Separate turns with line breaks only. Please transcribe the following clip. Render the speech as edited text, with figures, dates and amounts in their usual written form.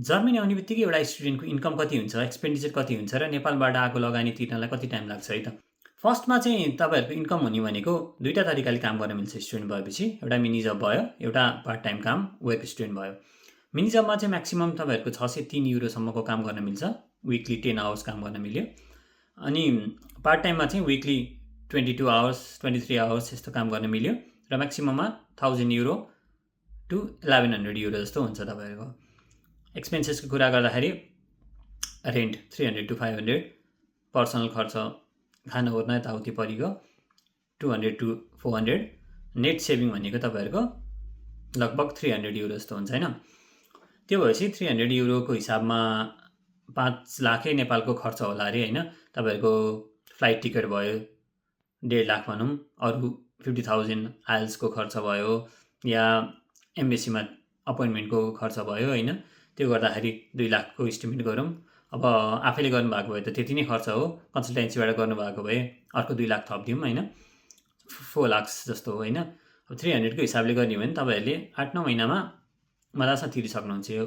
Germany आउने बित्तिकै एउटा स्टुडेन्टको इन्कम कति हुन्छ, एक्सपेन्डिचर कति हुन्छ र नेपालबाट आएको लगानी तिर्नलाई कति टाइम लाग्छ है त। फर्स्टमा चाहिँ तपाईँहरूको इन्कम हुने भनेको दुईवटा तरिकाले काम गर्न मिल्छ स्टुडेन्ट भएपछि। एउटा मिनी जब भयो, एउटा पार्ट टाइम काम वर्क स्टुडेन्ट भयो। मिनी जबमा चाहिँ म्याक्सिमम तपाईँहरूको 603 युरोसम्मको काम गर्न मिल्छ, विकली 10 आवर्स काम गर्न मिल्यो। अनि पार्ट टाइममा चाहिँ विकली 22 आवर्स 23 आवर्स यस्तो काम गर्न मिल्यो र म्याक्सिमममा 1000 युरो टु 1100 युरो जस्तो हुन्छ तपाईँहरूको। एक्सपेन्सेसको कुरा गर्दाखेरि रेन्ट 300 टु 500, पर्सनल खर्च खाना ओर्न यताउति परिगयो 200 टु 400, नेट सेभिङ भनेको तपाईँहरूको लगभग 300 युरो जस्तो हुन्छ होइन। त्यो भएपछि 300 युरोको हिसाबमा 5 लाखै नेपालको खर्च होला अरे होइन। तपाईँहरूको फ्लाइट टिकट भयो 1.5 लाख भनौँ, अरू 50,000 आइल्सको खर्च भयो या एम्बेसीमा अपोइन्टमेन्टको खर्च भयो होइन। त्यो गर्दाखेरि 2 लाखको इस्टिमेट गरौँ। अब आफैले गर्नुभएको भए त त्यति नै खर्च हो, कन्सल्टेन्सीबाट गर्नुभएको भए अर्को 2 लाख थपिदिउँ होइन, 4 लाख्स जस्तो हो होइन। अब 300को हिसाबले गर्ने हो भने तपाईँहरूले 8-9 महिनामा मजासँग तिरिसक्नुहुन्छ यो